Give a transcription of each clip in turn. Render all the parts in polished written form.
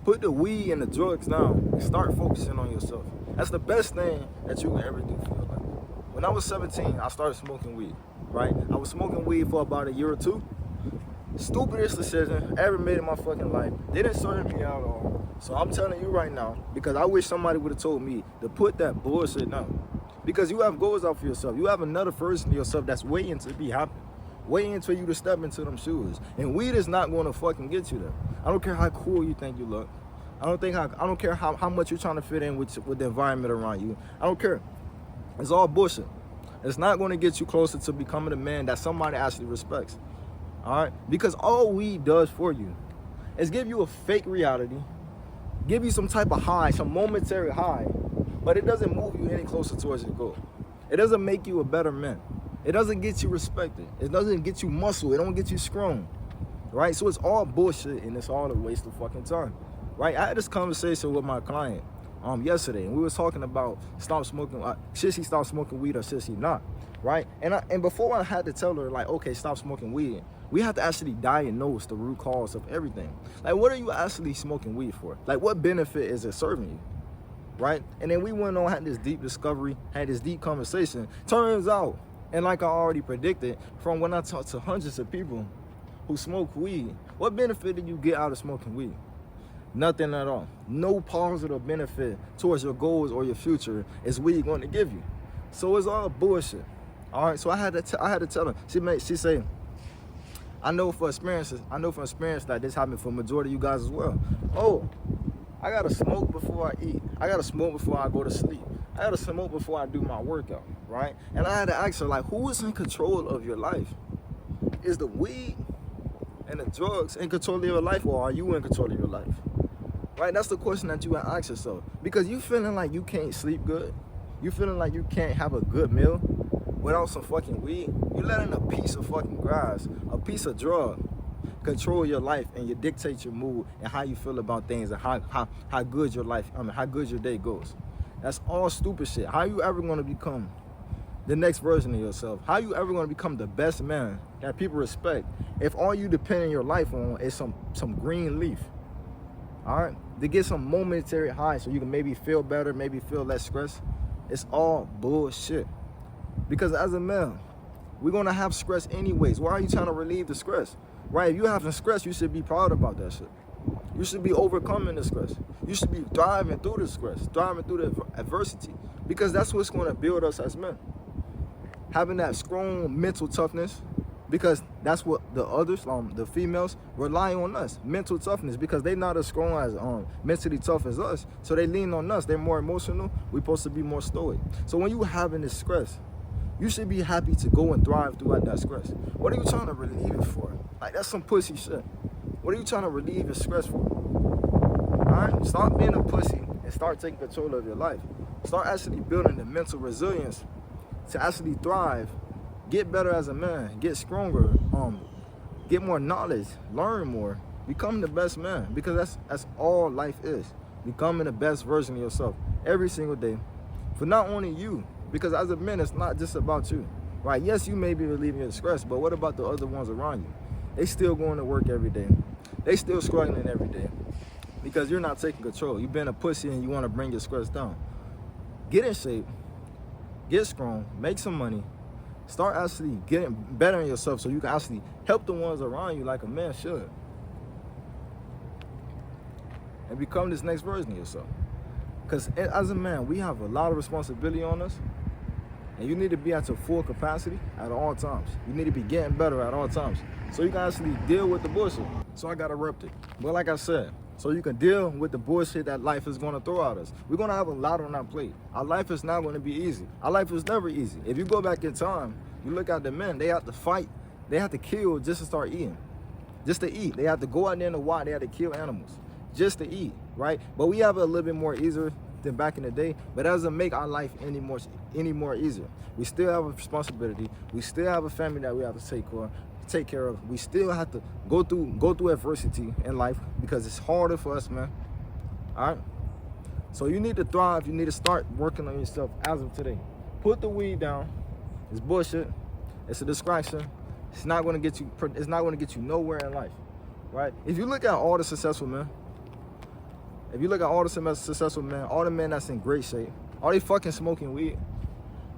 Put the weed and the drugs down and start focusing on yourself. That's the best thing that you can ever do for your life. When I was 17, I started smoking weed, right? I was smoking weed for about a year or two. Stupidest decision ever made in my fucking life. Didn't serve me out at all. So I'm telling you right now, because I wish somebody would have told me to put that bullshit down. Because you have goals out for yourself. You have another version of yourself that's waiting to be happy. Waiting for you to step into them shoes. And weed is not going to fucking get you there. I don't care how cool you think you look. I don't care how much you're trying to fit in with the environment around you. I don't care. It's all bullshit. It's not going to get you closer to becoming a man that somebody actually respects. All right? Because all weed does for you is give you a fake reality, give you some type of high, some momentary high, but it doesn't move you any closer towards your goal. It doesn't make you a better man. It doesn't get you respected. It doesn't get you muscle. It don't get you strong. Right? So it's all bullshit and it's all a waste of fucking time. Right? I had this conversation with my client yesterday, and we was talking about stop smoking. Should she stop smoking weed or should she not? Right? And before I had to tell her, like, okay, stop smoking weed, we have to actually diagnose the root cause of everything. Like, what are you actually smoking weed for? Like, what benefit is it serving you? Right? And then we went on, had this deep discovery, had this deep conversation. Turns out, and like I already predicted, from when I talked to hundreds of people who smoke weed, what benefit did you get out of smoking weed? Nothing at all. No positive benefit towards your goals or your future is weed going to give you. So it's all bullshit. All right. So I had to tell her. She said, I know from experience that this happened for majority of you guys as well. Oh, I gotta smoke before I eat. I gotta smoke before I go to sleep. I gotta smoke before I do my workout, right? And I had to ask her, like, who is in control of your life? Is the weed and the drugs in control of your life, or are you in control of your life? Right? That's the question that you gotta ask yourself. Because you feeling like you can't sleep good, you feeling like you can't have a good meal without some fucking weed, you letting a piece of fucking grass, a piece of drug, control your life and you dictate your mood and how you feel about things and how good your life, how good your day goes. That's all stupid shit. How you ever gonna become the next version of yourself? How you ever gonna become the best man that people respect if all you depend your life on is some green leaf? All right, to get some momentary high so you can maybe feel better, maybe feel less stress. It's all bullshit. Because as a man, we're gonna have stress anyways. Why are you trying to relieve the stress? Right? If you're having stress, you should be proud about that shit. You should be overcoming the stress. You should be driving through the stress, driving through the adversity, because that's what's going to build us as men. Having that strong mental toughness, because that's what the others, the females, rely on us. Mental toughness, because they're not as strong as mentally tough as us. So they lean on us. They're more emotional. We're supposed to be more stoic. So when you having this stress, you should be happy to go and thrive throughout that stress. What are you trying to relieve it for? Like, that's some pussy shit. What are you trying to relieve your stress for? Alright? Stop being a pussy and start taking control of your life. Start actually building the mental resilience to actually thrive, get better as a man, get stronger, get more knowledge, learn more, become the best man. Because that's all life is. Becoming the best version of yourself every single day. For not only you, because as a man, it's not just about you. Right? Yes, you may be relieving your stress, but what about the other ones around you? They still going to work every day. They still struggling every day because you're not taking control. You've been a pussy and you want to bring your stress down. Get in shape, get strong, make some money, start actually getting better in yourself so you can actually help the ones around you like a man should. And become this next version of yourself. Because as a man, we have a lot of responsibility on us. And you need to be at your full capacity at all times. You need to be getting better at all times, so you can actually deal with the bullshit. So I got erupted. But like I said, so you can deal with the bullshit that life is going to throw at us. We're going to have a lot on our plate. Our life is not going to be easy. Our life is never easy. If you go back in time, you look at the men, they have to fight. They have to kill just to start eating. Just to eat. They have to go out there in the wild. They have to kill animals just to eat, right? But we have it a little bit more easier than back in the day, but that doesn't make our life any more easier. We still have a responsibility. We still have a family that we have to take care of. We still have to go through adversity in life because it's harder for us, man. All right. So you need to thrive. You need to start working on yourself as of today. Put the weed down. It's bullshit. It's a distraction. It's not going to get you. It's not going to get you nowhere in life, right? If you look at all the successful men, If you look at all the successful men, all the men that's in great shape, are they fucking smoking weed?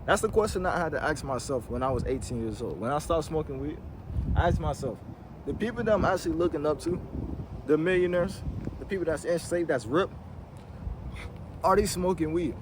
That's the question that I had to ask myself when I was 18 years old. When I stopped smoking weed, I asked myself, the people that I'm actually looking up to, the millionaires, the people that's in shape, that's ripped, are they smoking weed?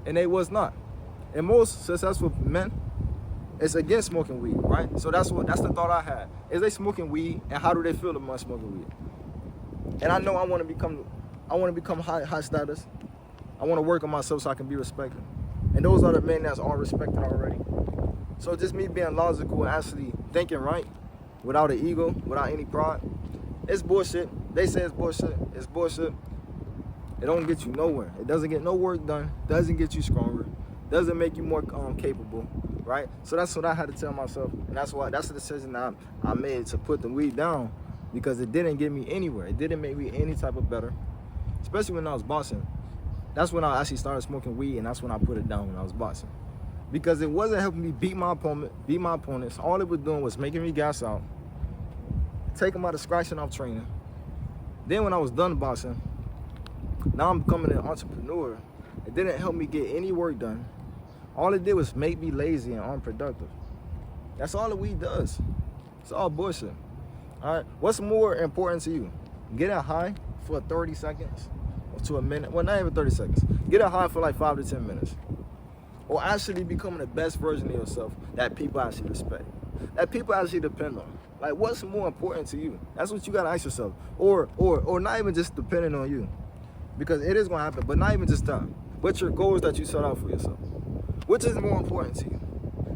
And they was not. And most successful men, it's against smoking weed, right? So that's the thought I had. Is they smoking weed, and how do they feel about smoking weed? And I know I want to become high status. I want to work on myself so I can be respected. And those are the men that's all respected already. So just me being logical and actually thinking right, without an ego, without any pride, it's bullshit. They say it's bullshit. It's bullshit. It don't get you nowhere. It doesn't get no work done. Doesn't get you stronger. Doesn't make you more capable, right? So that's what I had to tell myself, and that's the decision that I made to put the weed down, because it didn't get me anywhere. It didn't make me any type of better, especially when I was boxing. That's when I actually started smoking weed, and that's when I put it down when I was boxing, because it wasn't helping me beat my opponents. All it was doing was making me gas out, taking my distraction off training. Then when I was done boxing, now I'm becoming an entrepreneur. It didn't help me get any work done. All it did was make me lazy and unproductive. That's all the weed does. It's all bullshit. All right, what's more important to you? Getting high for 30 seconds or to a minute? Well, not even 30 seconds. Getting high for like 5 to 10 minutes. Or actually becoming the best version of yourself that people actually respect, that people actually depend on. Like, what's more important to you? That's what you gotta ask yourself. Or not even just depending on you, because it is gonna happen, but not even just that. But your goals that you set out for yourself. Which is more important to you?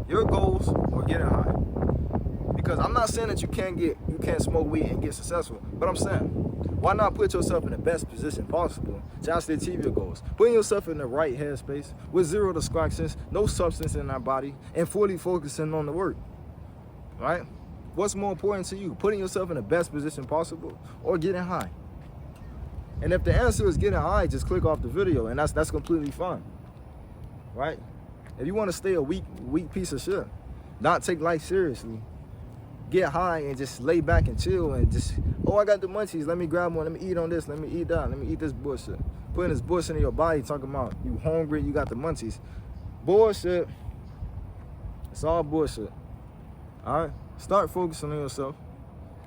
Your goals or getting high? Because I'm not saying that you can't smoke weed and get successful, but I'm saying, why not put yourself in the best position possible to actually achieve your goals? Putting yourself in the right headspace with zero distractions, no substance in our body, and fully focusing on the work, right? What's more important to you? Putting yourself in the best position possible or getting high? And if the answer is getting high, just click off the video, and that's completely fine, right? If you want to stay a weak piece of shit, not take life seriously, get high and just lay back and chill and just, oh, I got the munchies, let me grab one, let me eat on this, let me eat that, let me eat this bullshit. Putting this bullshit in your body, talking about you hungry, you got the munchies. Bullshit. It's all bullshit. All right? Start focusing on yourself.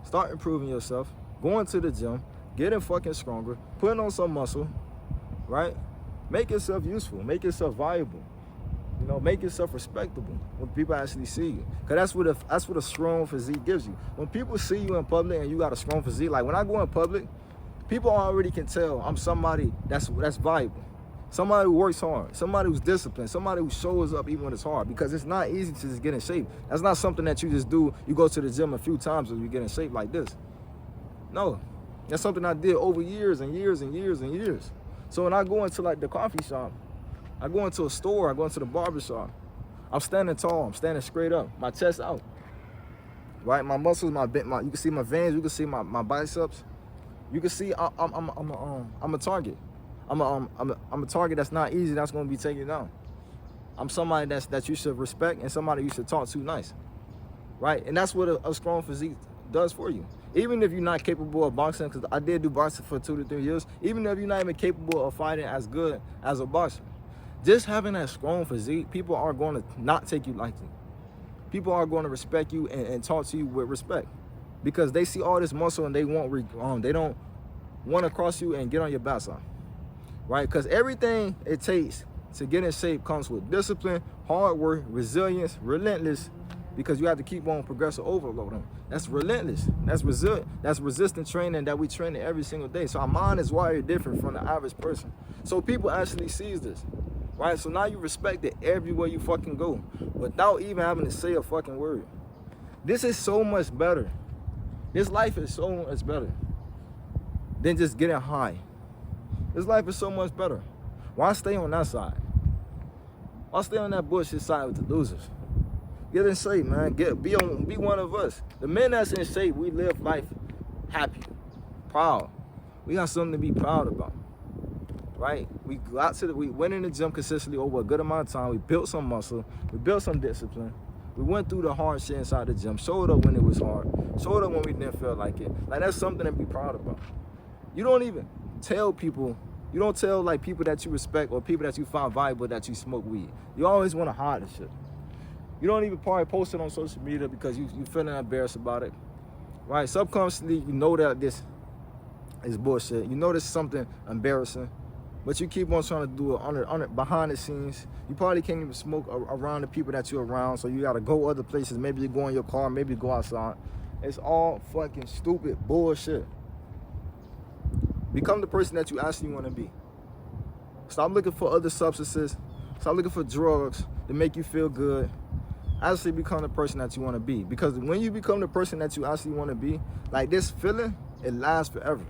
Start improving yourself. Going to the gym. Getting fucking stronger. Putting on some muscle. Right? Make yourself useful. Make yourself valuable. You know, make yourself respectable when people actually see you. Because that's what a strong physique gives you. When people see you in public and you got a strong physique, like when I go in public, people already can tell I'm somebody that's valuable. Somebody who works hard. Somebody who's disciplined. Somebody who shows up even when it's hard. Because it's not easy to just get in shape. That's not something that you just do. You go to the gym a few times and you get in shape like this. No. That's something I did over years and years and years and years. So when I go into like the coffee shop, I go into a store, I go into the barber shop, I'm standing tall, I'm standing straight up, my chest out, right? My muscles, you can see my veins, you can see my biceps. You can see I'm a target. I'm a target that's not easy, that's gonna be taken down. I'm somebody that you should respect and somebody you should talk to nice, right? And that's what a strong physique does for you. Even if you're not capable of boxing, because I did do boxing for 2 to 3 years, even if you're not even capable of fighting as good as a boxer, just having that strong physique, people are going to not take you lightly. People are going to respect you and talk to you with respect, because they see all this muscle and they don't want to cross you and get on your backside, right? Because everything it takes to get in shape comes with discipline, hard work, resilience, relentless, because you have to keep on progressive overloading. That's relentless. That's resilient. That's resistant training that we train every single day. So our mind is wired different from the average person. So people actually sees this, right? So now you respect it everywhere you fucking go without even having to say a fucking word. This is so much better. This life is so much better than just getting high. This life is so much better. Why stay on that side? Why stay on that bullshit side with the losers? Get in shape, man. Be one of us. The men that's in shape, we live life happy, proud. We got something to be proud about, right? We went in the gym consistently over a good amount of time. We built some muscle. We built some discipline. We went through the hard shit inside the gym. Showed up when it was hard. Showed up when we didn't feel like it. Like, that's something to be proud about. You don't even tell people, you don't tell like people that you respect or people that you find valuable that you smoke weed. You always want to hide the shit. You don't even probably post it on social media because you feeling embarrassed about it, right? Subconsciously, you know that this is bullshit. You know this is something embarrassing, but you keep on trying to do it behind the scenes. You probably can't even smoke around the people that you're around, so you got to go other places. Maybe you go in your car, maybe you go outside. It's all fucking stupid bullshit. Become the person that you actually want to be. Stop looking for other substances. Stop looking for drugs to make you feel good. Actually become the person that you want to be. Because when you become the person that you actually want to be, like this feeling, it lasts forever.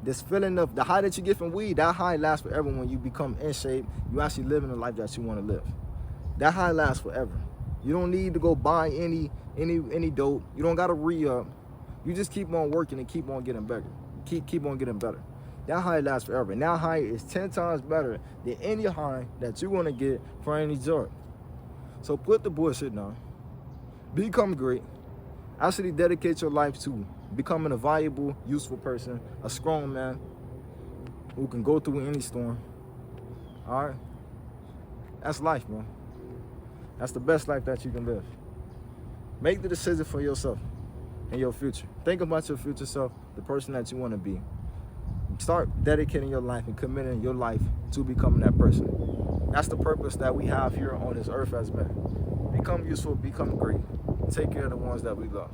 This feeling of the high that you get from weed, that high lasts forever when you become in shape. You actually living the life that you want to live. That high lasts forever. You don't need to go buy any dope. You don't got to re-up. You just keep on working and keep on getting better. Keep on getting better. That high lasts forever. And that high is 10 times better than any high that you want to get for any drug. So put the bullshit down. Become great. Actually dedicate your life to becoming a valuable, useful person, a strong man who can go through any storm. All right? That's life, man. That's the best life that you can live. Make the decision for yourself and your future. Think about your future self, the person that you want to be. Start dedicating your life and committing your life to becoming that person. That's the purpose that we have here on this earth as men. Become useful, become great. Take care of the ones that we love.